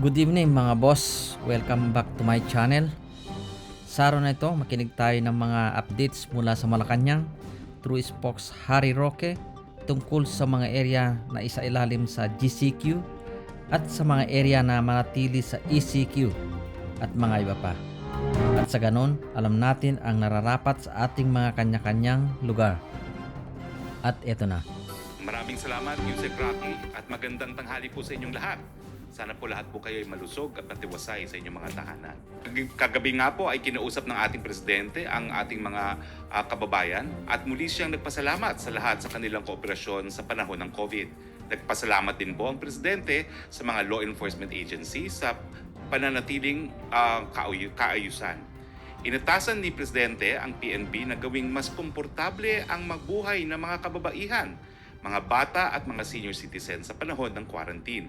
Good evening mga boss, welcome back to my channel. Sa araw na ito, makinig tayo ng mga updates mula sa Malacaniang through Spokes Harry Roque tungkol sa mga area na isailalim sa GCQ at sa mga area na manatili sa ECQ at mga iba pa. At sa ganon, alam natin ang nararapat sa ating mga kanya-kanyang lugar. At eto na. Maraming salamat, Yusek Rocky, at magandang tanghali po sa inyong lahat. Sana po lahat po kayo ay malusog at natiwasay sa inyong mga tahanan. Kagabi nga po ay kinausap ng ating presidente ang ating mga kababayan at muli siyang nagpasalamat sa lahat sa kanilang kooperasyon sa panahon ng COVID. Nagpasalamat din po ang presidente sa mga law enforcement agencies sa pananatiling kaayusan. Inatasan ni presidente ang PNP na gawing mas komportable ang magbuhay ng mga kababaihan, mga bata at mga senior citizen sa panahon ng quarantine.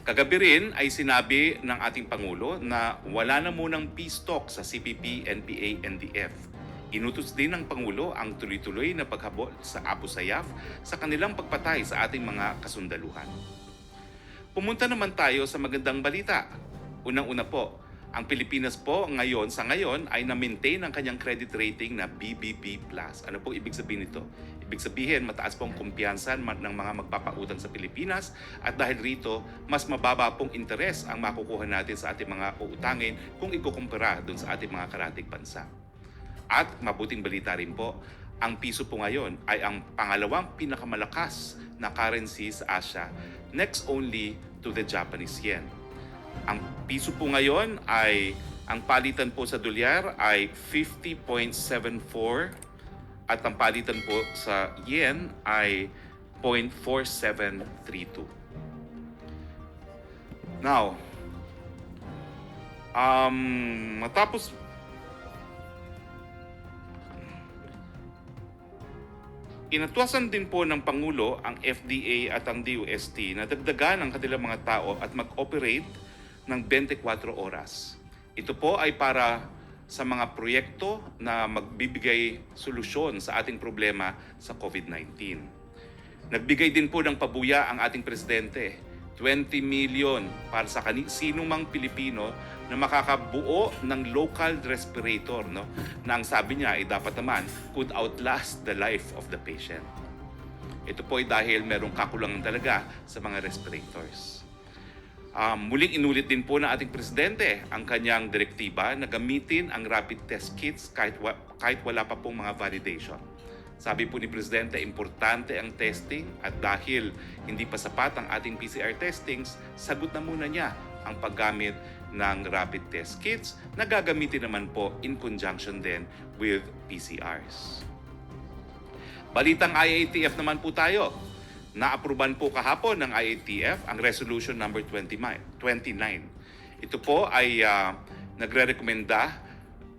Kagabi rin ay sinabi ng ating Pangulo na wala na munang peace talk sa CPP, NPA, NDF. Inutos din ng Pangulo ang tuloy-tuloy na paghabol sa Abu Sayyaf sa kanilang pagpatay sa ating mga kasundaluhan. Pumunta naman tayo sa magandang balita. Unang-una po, ang Pilipinas po sa ngayon ay na-maintain ang kanyang credit rating na BBB+. Ano po ibig sabihin nito? Ibig sabihin, mataas pong kumpiyansa ng mga magpapautang sa Pilipinas at dahil rito, mas mababa pong interes ang makukuha natin sa ating mga uutangin kung ikukumpara doon sa ating mga karatig bansa. At mabuting balita rin po, ang piso po ngayon ay ang pangalawang pinakamalakas na currency sa Asia, next only to the Japanese yen. Ang piso po ngayon ay, ang palitan po sa dolyar ay 50.74 at ang palitan po sa yen ay 0.4732. Now, matapos inatuasan din po ng Pangulo ang FDA at ang DOST na dagdagan ang kanilang mga tao at mag-operate ng 24 oras. Ito po ay para sa mga proyekto na magbibigay solusyon sa ating problema sa COVID-19. Nagbigay din po ng pabuya ang ating presidente, 20 million para sa sinong mang Pilipino na makakabuo ng local respirator, no? Na ang sabi niya ay dapat naman could outlast the life of the patient. Ito po ay dahil merong kakulangan talaga sa mga respirators. Muling inulit din po ng ating presidente ang kanyang direktiba na gamitin ang rapid test kits kahit wala pa pong mga validation. Sabi po ni presidente, importante ang testing at dahil hindi pa sapat ang ating PCR testings, sagot na muna niya ang paggamit ng rapid test kits na gagamitin naman po in conjunction din with PCRs. Balitang IATF naman po tayo. Naapruban po kahapon ng IATF ang Resolution number 29. Ito po ay nagre-rekomenda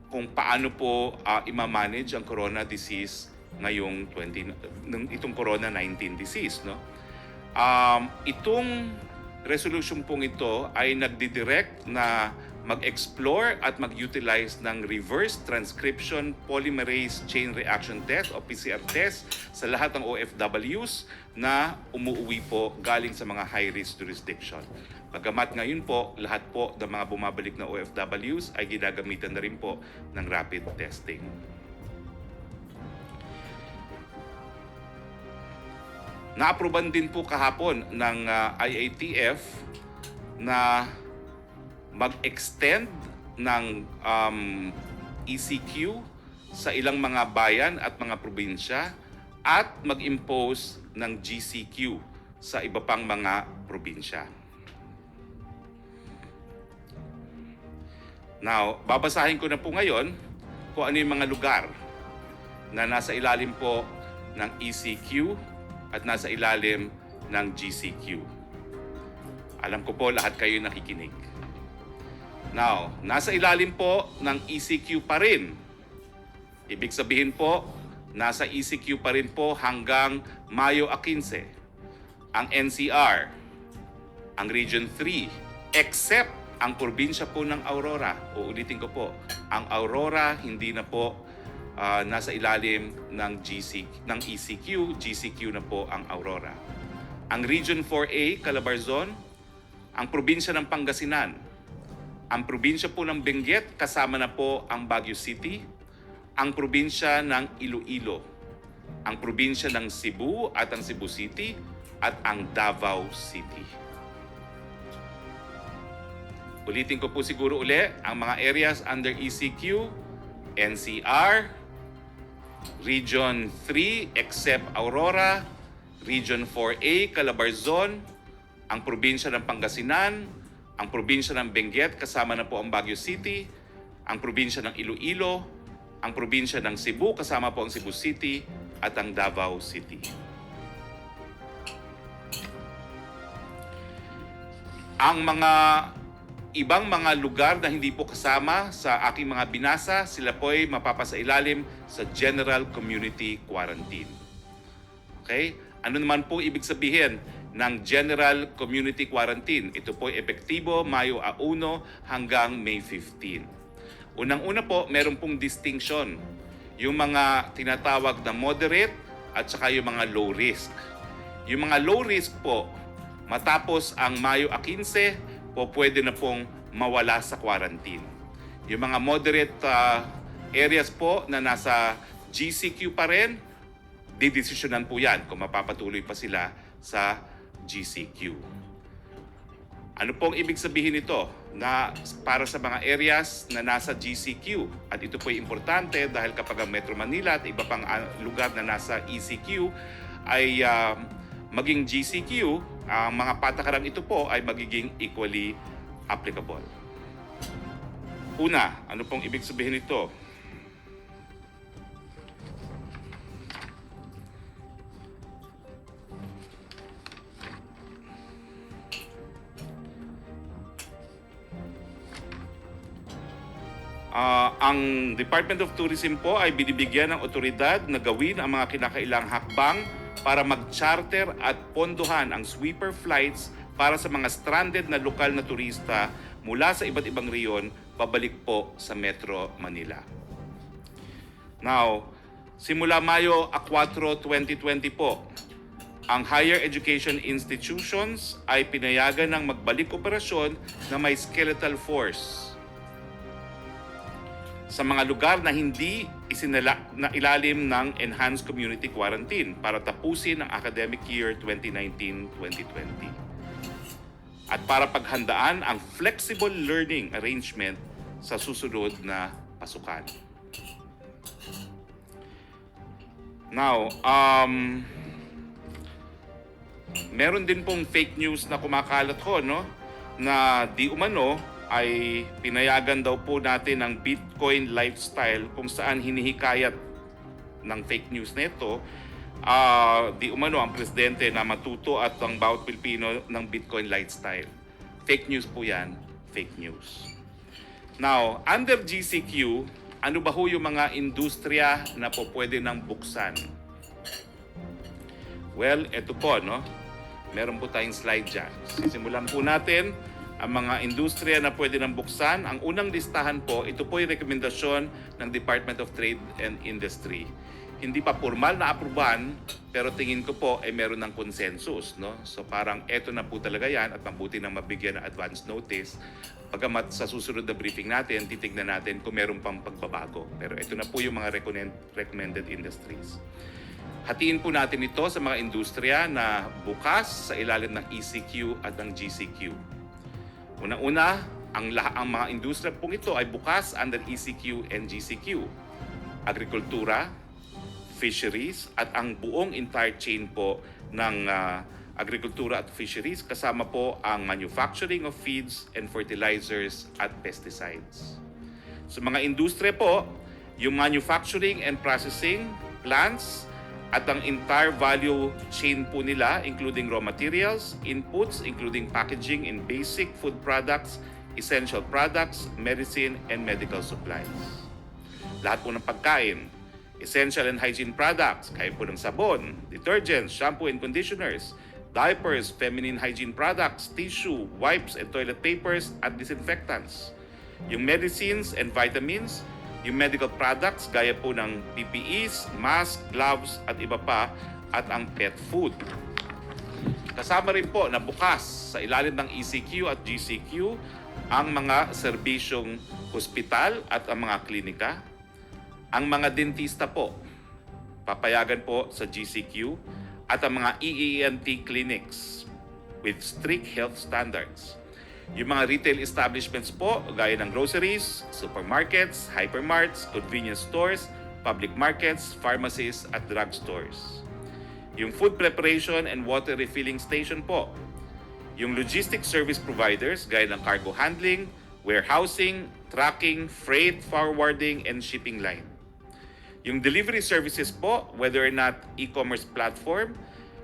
kung paano po i-manage ang corona disease ngayong itong corona-19 disease, no? Itong resolution pong ito ay nagdidirect na mag-explore at mag-utilize ng reverse transcription polymerase chain reaction test o PCR test sa lahat ng OFWs na umuuwi po galing sa mga high-risk jurisdiction. Bagamat ngayon po, lahat po ng mga bumabalik na OFWs ay ginagamitan na rin po ng rapid testing. Naaproban din po kahapon ng IATF na mag-extend ng ECQ sa ilang mga bayan at mga probinsya at mag-impose ng GCQ sa iba pang mga probinsya. Now, babasahin ko na po ngayon kung ano yung mga lugar na nasa ilalim po ng ECQ at nasa ilalim ng GCQ. Alam ko po lahat kayo nakikinig. Now, nasa ilalim po ng ECQ pa rin. Ibig sabihin po, nasa ECQ pa rin po hanggang Mayo 15. Ang NCR, ang Region 3, except ang probinsya po ng Aurora. Uulitin ko po, ang Aurora hindi na po nasa ilalim ng ECQ, GCQ na po ang Aurora. Ang Region 4A, Calabarzon, ang probinsya ng Pangasinan, ang probinsya po ng Benguet kasama na po ang Baguio City, ang probinsya ng Iloilo, ang probinsya ng Cebu at ang Cebu City, at ang Davao City. Ulitin ko po siguro uli, ang mga areas under ECQ, NCR, Region 3 except Aurora, Region 4A, Calabarzon, ang probinsya ng Pangasinan, ang probinsya ng Benguet kasama na po ang Baguio City, ang probinsya ng Iloilo, ang probinsya ng Cebu kasama po ang Cebu City, at ang Davao City. Ang mga ibang mga lugar na hindi po kasama sa aking mga binasa, sila po ay mapapasailalim sa General Community Quarantine. Okay? Ano naman po ibig sabihin ng General Community Quarantine? Ito po ay epektibo Mayo 1 hanggang May 15. Unang-una po, meron pong distinction. Yung mga tinatawag na moderate at saka yung mga low risk. Yung mga low risk po, matapos ang Mayo 15, po pwede na pong mawala sa quarantine. Yung mga moderate areas po na nasa GCQ pa rin, didesisyonan po yan kung mapapatuloy pa sila sa GCQ. Ano pong ibig sabihin nito na para sa mga areas na nasa GCQ? At ito po ay importante dahil kapag ang Metro Manila at iba pang lugar na nasa ECQ ay maging GCQ, ang mga patakaran ito po ay magiging equally applicable. Una, ano pong ibig sabihin nito? Ang Department of Tourism po ay binibigyan ng otoridad na gawin ang mga kinakailangang hakbang para mag-charter at pondohan ang sweeper flights para sa mga stranded na lokal na turista mula sa iba't ibang reyon pabalik po sa Metro Manila. Now, simula Mayo 4, 2020 po, ang higher education institutions ay pinayagan ng magbalik operasyon na may skeletal force sa mga lugar na hindi na ilalim ng Enhanced Community Quarantine para tapusin ang academic year 2019-2020. At para paghandaan ang flexible learning arrangement sa susunod na pasukan. Now, meron din pong fake news na kumakalat ho, no? Na di umano ay pinayagan daw po natin ang Bitcoin lifestyle kung saan hinihikayat ng fake news na ito di umano ang presidente na matuto at ang bawat Pilipino ng Bitcoin lifestyle. Fake news po yan, fake news. Now, under GCQ, ano ba ho yung mga industriya na po pwede nang buksan? Well, ito po, no? Meron po tayong slide dyan. Sisimulan po natin ang mga industriya na pwede nang buksan. Ang unang listahan po, ito po yung rekomendasyon ng Department of Trade and Industry. Hindi pa formal na aprubahan, pero tingin ko po ay meron ng consensus, no? So parang eto na po talaga yan at mabuti nang mabigyan ng advance notice. Pagamat sa susunod na briefing natin, titignan natin kung meron pang pagbabago. Pero ito na po yung mga recommended industries. Hatiin po natin ito sa mga industriya na bukas sa ilalim ng ECQ at ng GCQ. Una-una, ang mga industriya pong ito ay bukas under ECQ and GCQ. Agrikultura, fisheries, at ang buong entire chain po ng agrikultura at fisheries, kasama po ang manufacturing of feeds and fertilizers at pesticides. So mga industriya po, yung manufacturing and processing plants, at ang entire value chain po nila, including raw materials, inputs, including packaging and basic food products, essential products, medicine, and medical supplies. Lahat po ng pagkain, essential and hygiene products, kaya po ng sabon, detergents, shampoo and conditioners, diapers, feminine hygiene products, tissue, wipes and toilet papers, at disinfectants. Yung medicines and vitamins, yung medical products gaya po ng PPEs, mask, gloves at iba pa, at ang pet food. Kasama rin po na bukas sa ilalim ng ECQ at GCQ ang mga serbisyong hospital at ang mga klinika. Ang mga dentista po, papayagan po sa GCQ at ang mga EENT clinics with strict health standards. Yung mga retail establishments po, gaya ng groceries, supermarkets, hypermarts, convenience stores, public markets, pharmacies at drugstores. Yung food preparation and water refilling station po. Yung logistics service providers, gaya ng cargo handling, warehousing, tracking, freight, forwarding, and shipping line. Yung delivery services po, whether or not e-commerce platform,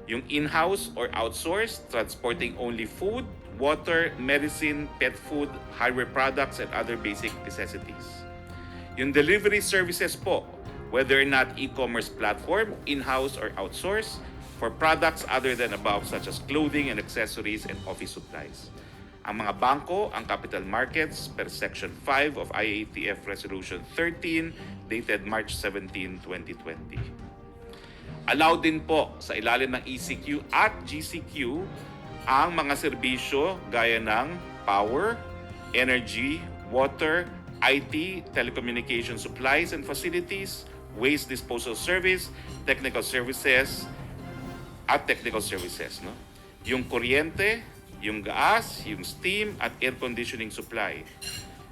yung in-house or outsourced, transporting only food, water, medicine, pet food, hardware products, and other basic necessities. Yung delivery services po, whether or not e-commerce platform, in-house or outsourced, for products other than above such as clothing and accessories and office supplies. Ang mga bangko, ang capital markets per Section 5 of IATF Resolution 13 dated March 17, 2020. Allowed din po sa ilalim ng ECQ at GCQ ang mga serbisyo gaya ng power, energy, water, IT, telecommunication supplies and facilities, waste disposal service, technical services, at technical services. No? Yung kuryente, yung gas, yung steam, at air conditioning supply.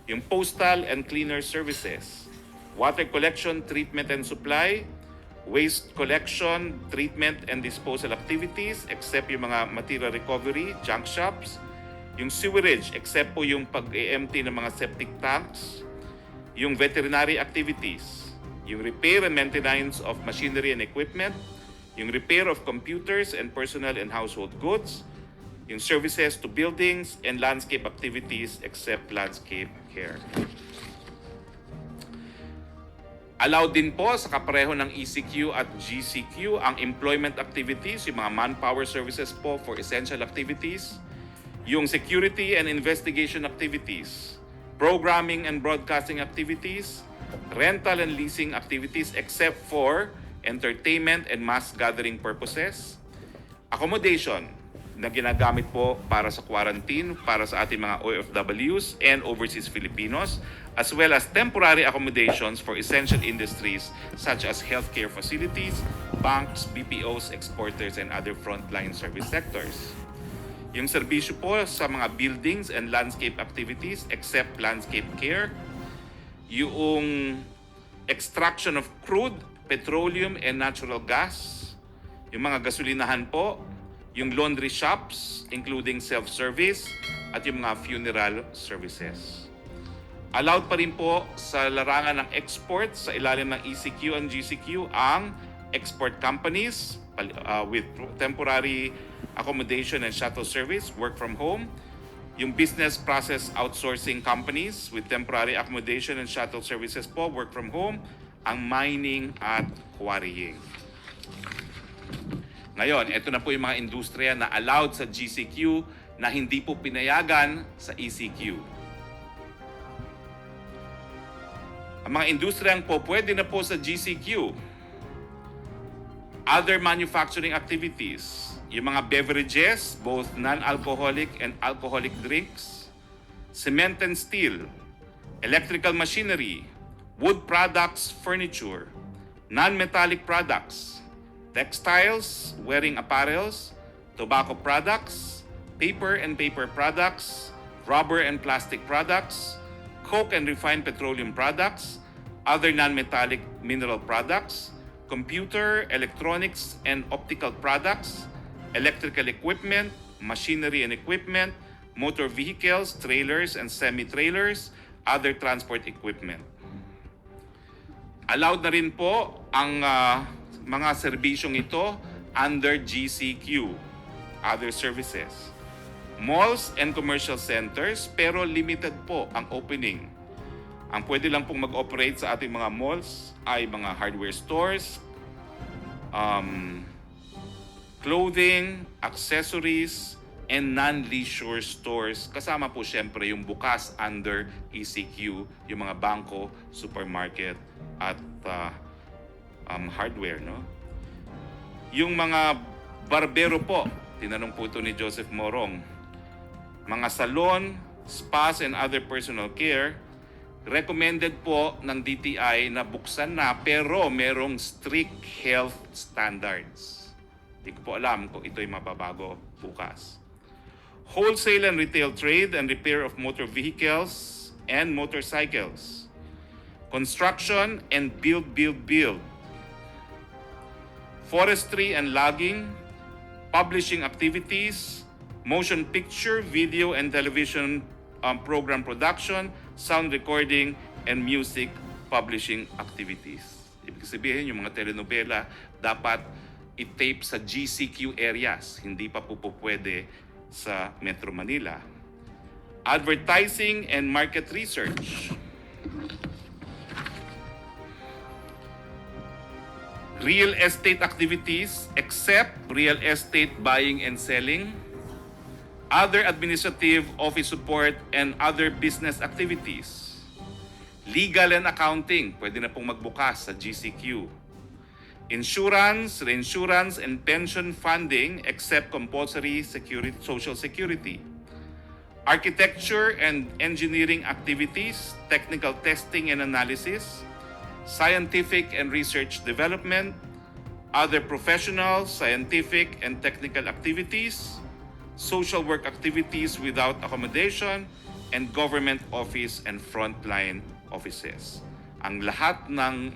Yung postal and cleaner services, water collection, treatment and supply, waste collection, treatment, and disposal activities except yung mga material recovery, junk shops, yung sewerage except po yung pag-empty ng mga septic tanks, yung veterinary activities, yung repair and maintenance of machinery and equipment, yung repair of computers and personal and household goods, yung services to buildings and landscape activities except landscape care. Allowed din po sa kapareho ng ECQ at GCQ ang employment activities, yung mga manpower services po for essential activities, yung security and investigation activities, programming and broadcasting activities, rental and leasing activities except for entertainment and mass gathering purposes, accommodation na ginagamit po para sa quarantine para sa ating mga OFWs and overseas Filipinos, as well as temporary accommodations for essential industries such as healthcare facilities, banks, BPOs, exporters, and other frontline service sectors. Yung serbisyo po sa mga buildings and landscape activities except landscape care, yung extraction of crude, petroleum, and natural gas, yung mga gasolinahan po, yung laundry shops, including self-service, at yung mga funeral services. Allowed pa rin po sa larangan ng export sa ilalim ng ECQ and GCQ ang export companies with temporary accommodation and shuttle service, work from home, yung business process outsourcing companies with temporary accommodation and shuttle services po, work from home, ang mining at quarrying. Ngayon, ito na po yung mga industriya na allowed sa GCQ na hindi po pinayagan sa ECQ. Ang mga industriyang po pwede na po sa GCQ. Other manufacturing activities, yung mga beverages, both non-alcoholic and alcoholic drinks, cement and steel, electrical machinery, wood products, furniture, non-metallic products, textiles, wearing apparels, tobacco products, paper and paper products, rubber and plastic products, coke and refined petroleum products, other non-metallic mineral products, computer, electronics and optical products, electrical equipment, machinery and equipment, motor vehicles, trailers and semi-trailers, other transport equipment. Allowed na rin po ang mga serbisyong ito under GCQ, other services. Malls and commercial centers, pero limited po ang opening. Ang pwede lang pong mag-operate sa ating mga malls ay mga hardware stores, clothing, accessories, and non-leisure stores. Kasama po syempre yung bukas under ECQ, yung mga bangko, supermarket, at hardware. No? Yung mga barbero po, Tinanong po ito ni Joseph Morong. Mga salon, spas and other personal care, recommended po ng DTI na buksan na pero merong strict health standards. Hindi ko po alam kung ito'y mababago bukas. Wholesale and retail trade and repair of motor vehicles and motorcycles. Construction and build. Forestry and logging, publishing activities, motion picture, video and television program production, sound recording, and music publishing activities. Ibig sabihin, yung mga telenovela dapat i-tape sa GCQ areas, hindi pa po pwede sa Metro Manila. Advertising and market research. Real estate activities except real estate buying and selling. Other administrative office support and other business activities. Legal and accounting, pwede na pong magbukas sa GCQ. Insurance, reinsurance, and pension funding except compulsory social security. Architecture and engineering activities, technical testing and analysis, scientific and research development, other professional, scientific, and technical activities, social work activities without accommodation, and government office and frontline offices. Ang lahat ng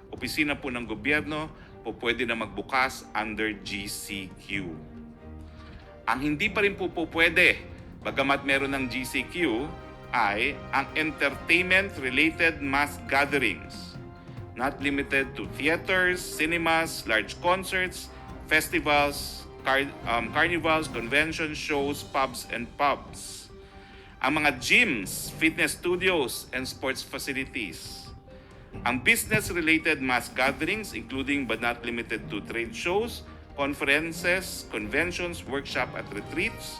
opisina po ng gobyerno po pwede na magbukas under GCQ. Ang hindi pa rin po pwede, bagamat meron ng GCQ, ay ang entertainment-related mass gatherings, not limited to theaters, cinemas, large concerts, festivals, carnivals, conventions, shows, pubs, and pubs. Ang mga gyms, fitness studios, and sports facilities. Ang business-related mass gatherings, including but not limited to trade shows, conferences, conventions, workshop at retreats,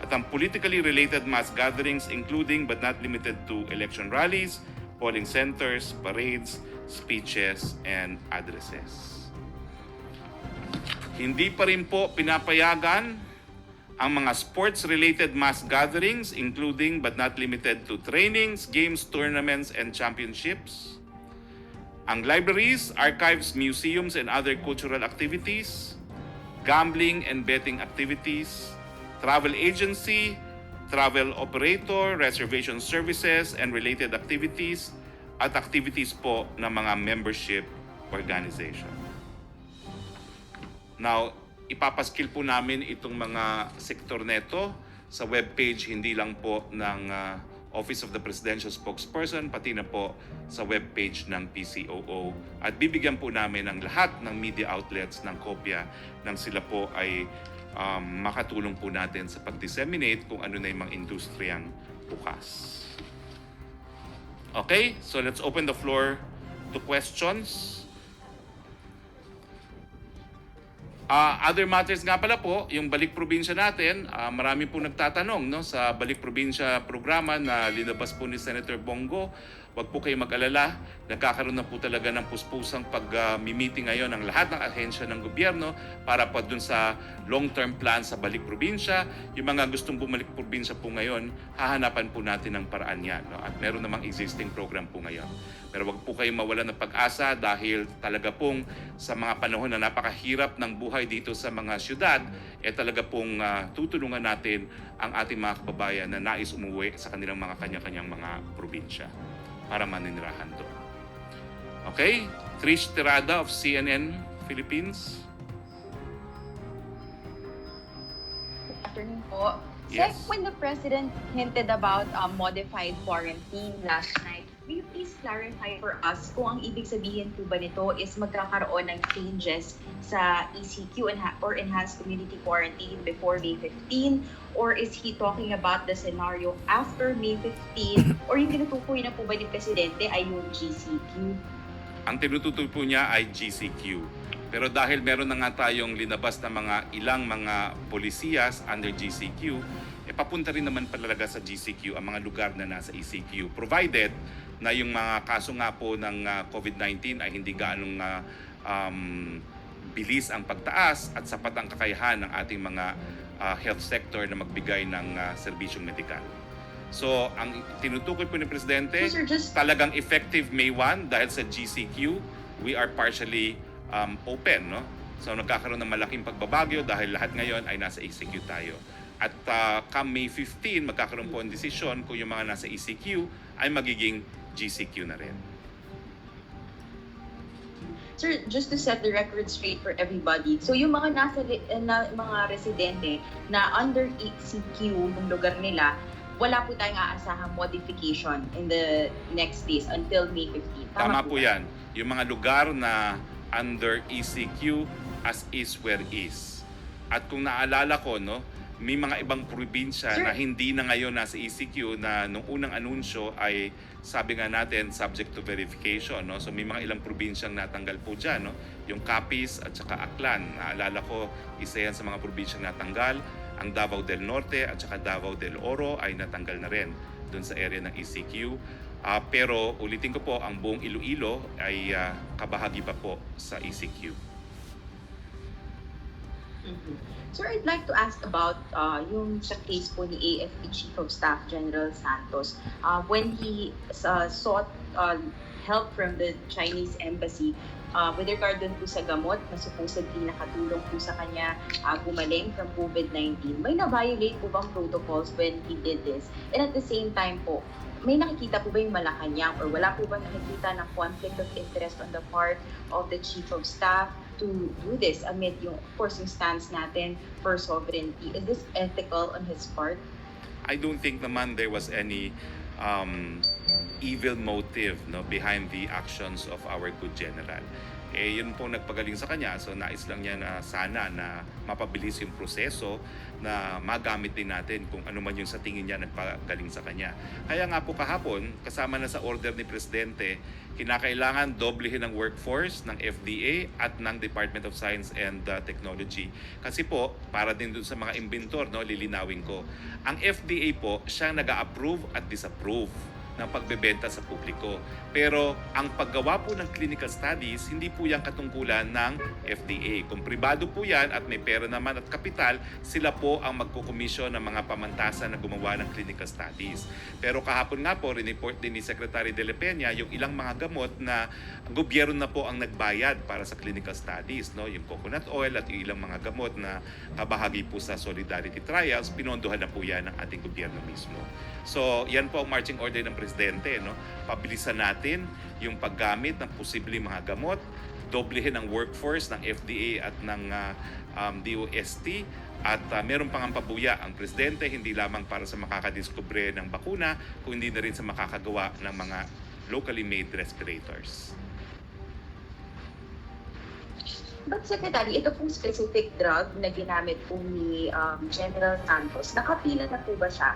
at ang politically related mass gatherings including but not limited to election rallies, polling centers, parades, speeches, and addresses. Hindi pa rin po pinapayagan ang mga sports-related mass gatherings including but not limited to trainings, games, tournaments, and championships. Ang libraries, archives, museums, and other cultural activities, gambling and betting activities, travel agency, travel operator, reservation services, and related activities, at activities po ng mga membership organization. Now, ipapaskil po namin itong mga sektor neto sa webpage hindi lang po ng Office of the Presidential Spokesperson, pati na po sa webpage ng PCOO. At bibigyan po namin ang lahat ng media outlets ng kopya nang sila po ay makatulong po natin sa pag-disseminate kung ano na yung mga industriyang bukas. Okay, so let's open the floor to questions. Other matters nga pala po, yung Balik Probinsya natin, marami po nagtatanong sa Balik Probinsya programa na linabas po ni Senator Bongo. Huwag po kayo mag-alala, nagkakaroon na po talaga ng puspusang pag-meeting ngayon ng lahat ng ahensya ng gobyerno para po dun sa long-term plan sa Balik Probinsya. Yung mga gustong bumalik probinsya po ngayon, hahanapan po natin ng paraan yan. At meron namang existing program po ngayon. Pero wag po kayong mawalan ng pag-asa dahil talaga pong sa mga panahon na napakahirap ng buhay dito sa mga syudad, talaga pong tutulungan natin ang ating mga kababayan na nais umuwi sa kanilang mga kanya-kanyang mga probinsya para maninirahan doon. Okay? Trish Tirada of CNN Philippines. Good afternoon po. Yes. Sec, when the President hinted about modified quarantine last night, will you please clarify for us kung ang ibig sabihin po ba nito is magkakaroon ng changes sa ECQ or Enhanced Community Quarantine before May 15? Or is he talking about the scenario after May 15? Or yung tinutukoy na po ba ni Presidente ay yung GCQ? Ang tinutukoy po niya ay GCQ. Pero dahil meron na nga tayong linabas na ilang mga polisiyas under GCQ, papunta rin naman talaga sa GCQ ang mga lugar na nasa ECQ. Provided na yung mga kaso nga po ng COVID-19 ay hindi gaanong bilis ang pagtaas at sapat ang kakayahan ng ating mga health sector na magbigay ng serbisyong medikal. So, ang tinutukoy po ni Presidente, So, sir, just talagang effective May 1 dahil sa GCQ, we are partially open, no? So, nagkakaroon ng malaking pagbabagyo dahil lahat ngayon ay nasa ECQ tayo. At come May 15, magkakaroon po ang desisyon kung yung mga nasa ECQ ay magiging GCQ na rin. Sir, just to set the record straight for everybody, so yung mga mga residente na under ECQ ng lugar nila, wala po tayong aasahang modification in the next days until May 15. Tama po yan. Yung mga lugar na under ECQ as is where is. At kung naalala ko, no, may mga ibang probinsya Sir, na hindi na ngayon nasa ECQ na nung unang anunsyo ay sabi nga natin subject to verification, no? So may mga ilang probinsyang natanggal po dyan, no? Yung Capiz at saka Aklan. Naalala ko, isa yan sa mga probinsyang natanggal. Ang Davao del Norte at saka Davao del Oro ay natanggal na rin doon sa area ng ECQ. Pero ulitin ko po, ang buong Iloilo ay kabahagi pa po sa ECQ. Sir, I'd like to ask about yung sa case po ni AFP Chief of Staff General Santos. When he sought help from the Chinese embassy with regard dun po sa gamot na supposedly nakatulong po sa kanya gumaling from COVID-19, may na-violate po bang protocols when he did this? And at the same time po, may nakikita po ba yung Malacaniang or wala po ba nakikita ng conflict of interest on the part of the Chief of Staff to do this amid yung, of course, yung stance natin for sovereignty? Is this ethical on his part? I don't think naman there was any evil motive, no, behind the actions of our good general. Yun po nagpagaling sa kanya, so nais lang niya na sana na mapabilis yung proseso na magamit din natin kung ano man yung sa tingin niya nagpagaling sa kanya. Kaya nga po kahapon, kasama na sa order ni Presidente, kinakailangan doblehin ang workforce ng FDA at ng Department of Science and Technology. Kasi po, para din dun sa mga inventor, no, lilinawin ko, ang FDA po, siyang nag-a-approve at disapprove ng pagbebenta sa publiko. Pero ang paggawa po ng clinical studies, hindi po yan katungkulan ng FDA. Kung pribado po yan at may pera naman at kapital, sila po ang magkukomisyon ng mga pamantasan na gumawa ng clinical studies. Pero kahapon nga po, rineport din ni Secretary De La Peña yung ilang mga gamot na gobyerno na po ang nagbayad para sa clinical studies. No? Yung coconut oil at yung ilang mga gamot na kabahagi po sa Solidarity Trials, pinondohan na po yan ng ating gobyerno mismo. So, yan po ang marching order ng Presidente. No? Pabilisan natin yung paggamit ng posibleng mga gamot, doblehin ang workforce ng FDA at ng DOST, at meron pang pabuya ang Presidente, hindi lamang para sa makakadiskubre ng bakuna, kundi na rin sa makakagawa ng mga locally made respirators. But Secretary, ito pong specific drug na ginamit po ni General Santos, nakapila na po ba siya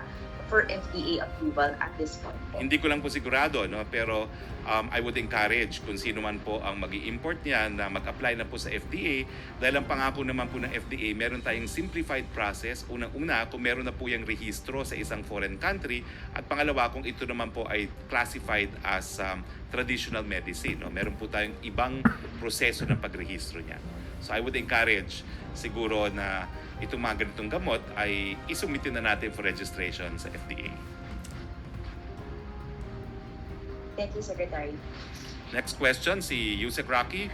for FDA approval at this point? Hindi ko lang po sigurado, no? Pero I would encourage kung sino man po ang mag-i-import niya na mag-apply na po sa FDA, dahil ang pangako naman po ng FDA, meron tayong simplified process. Unang-una, kung meron na po yung rehistro sa isang foreign country, at pangalawa, kung ito naman po ay classified as traditional medicine, no? Meron po tayong ibang proseso ng pagrehistro niya. So I would encourage siguro na itong mga ganitong gamot ay isumitin na natin for registration sa FDA. Thank you, Secretary. Next question, si Yusek Rocky.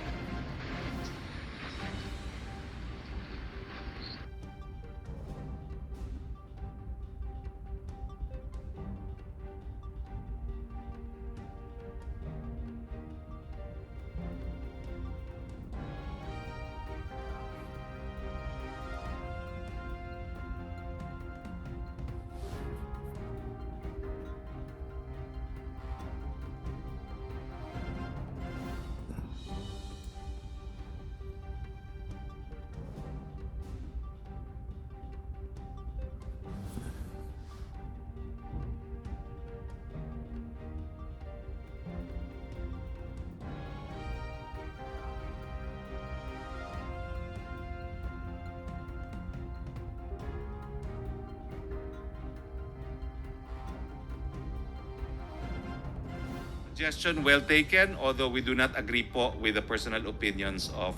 Suggestion well taken, although we do not agree po with the personal opinions of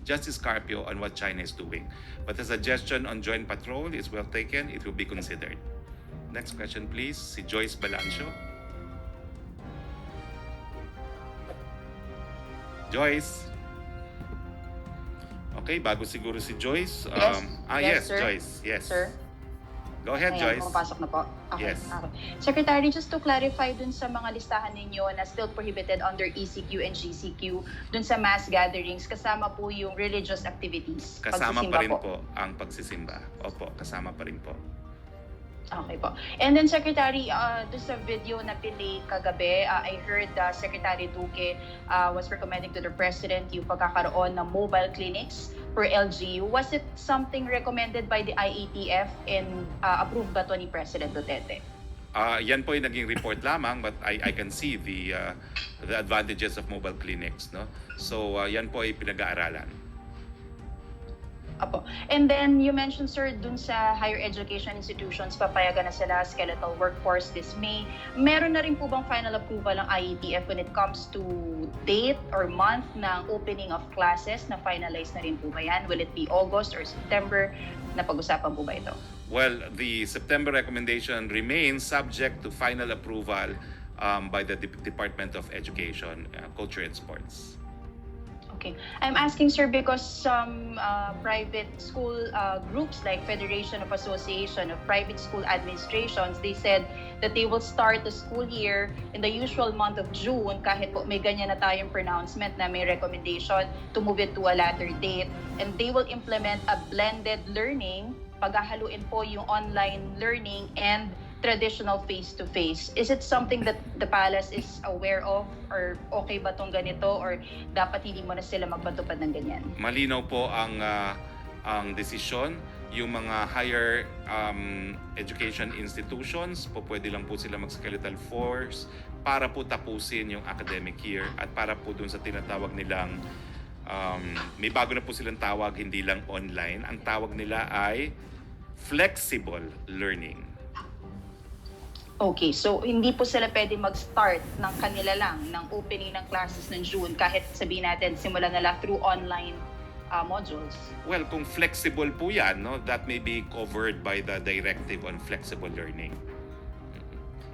Justice Carpio on what China is doing. But the suggestion on joint patrol is well taken. It will be considered. Next question, please. Si Joyce Balancio. Joyce. Okay, bago siguro si Joyce. Yes, Yes, sir. Joyce. Yes. Sir? Go ahead, Ayan, Joyce. pumapasok na po. Okay. Yes. Okay. Secretary, just to clarify dun sa mga listahan ninyo na still prohibited under ECQ and GCQ, dun sa mass gatherings, kasama po yung religious activities. Kasama pagsisimba pa rin po ang pagsisimba. Opo, kasama pa rin po. Okay po. And then Secretary, doon sa video na pinay kagabi, I heard Secretary Duque was recommending to the President yung pagkakaroon ng mobile clinics per LGU. Was it something recommended by the IATF and approved ba to ni President Duterte? Yan po yung naging report lamang, but I can see the advantages of mobile clinics, no? So yan po ay pinag-aaralan. Apo. And then you mentioned, sir, dun sa higher education institutions, papayagan na sila skeletal workforce this May. Meron na rin po bang final approval ng IATF when it comes to date or month ng opening of classes? Na finalize na rin po ba yan? Will it be August or September? Napag-usapan po ba ito? Well, the September recommendation remains subject to final approval by the Department of Education, Culture and Sports. Okay. I'm asking, sir, because some private school groups like Federation of Association of Private School Administrations, they said that they will start the school year in the usual month of June, kahit po may ganyan na tayong pronouncement na may recommendation to move it to a later date. And they will implement a blended learning, paghahaluin po yung online learning and traditional face-to-face. Is it something that the palace is aware of, or okay ba tong ganito, or dapat hindi mo na sila magpatupad ng ganyan? Malinaw po ang desisyon. Yung mga higher education institutions, po pwede lang po sila mag-skeletal force para po tapusin yung academic year at para po dun sa tinatawag nilang may bago na po silang tawag, hindi lang online. Ang tawag nila ay flexible learning. Okay, so hindi po sila pwede mag-start ng kanila lang, ng opening ng classes ng June, kahit sabihin natin simulan nila through online modules? Well, kung flexible po yan, no, that may be covered by the directive on flexible learning.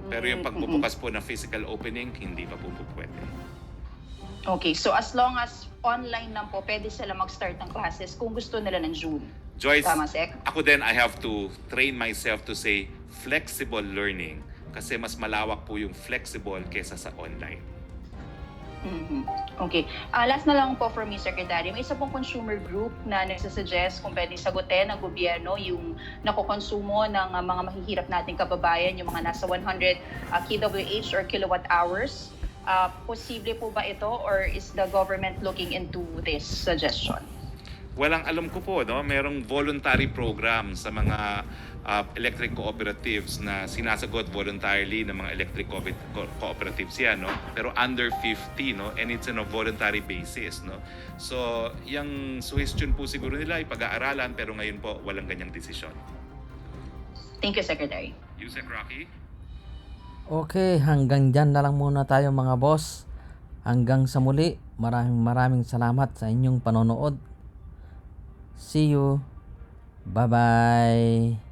Pero yung pagbubukas po ng physical opening, hindi pa po pwede. Okay, so as long as online lang po, pwede sila mag-start ng classes kung gusto nila ng June. Joyce, Tama, Sec? ako din, I have to train myself to say flexible learning kasi mas malawak po yung flexible kesa sa online. Okay. Last na lang po for me, Secretary. May isa pong consumer group na nagsasuggest kung pwede sagutin ng gobyerno yung nakukonsumo ng mga mahihirap nating kababayan, yung mga nasa 100 kWh or kilowatt hours. Posible po ba ito, or is the government looking into this suggestion? Walang alam ko po, no? Merong voluntary program sa mga electric cooperatives na sinasagot voluntarily ng mga electric cooperatives yan, no? Pero under 50, no? And it's on a voluntary basis, no? So, yung suggestion po siguro nila ay pag-aaralan, pero ngayon po walang ganyang desisyon. Thank you, Secretary. Yusek Rocky? Okay, hanggang dyan na lang muna tayo mga boss. Hanggang sa muli, maraming salamat sa inyong panonood. See you. Bye-bye.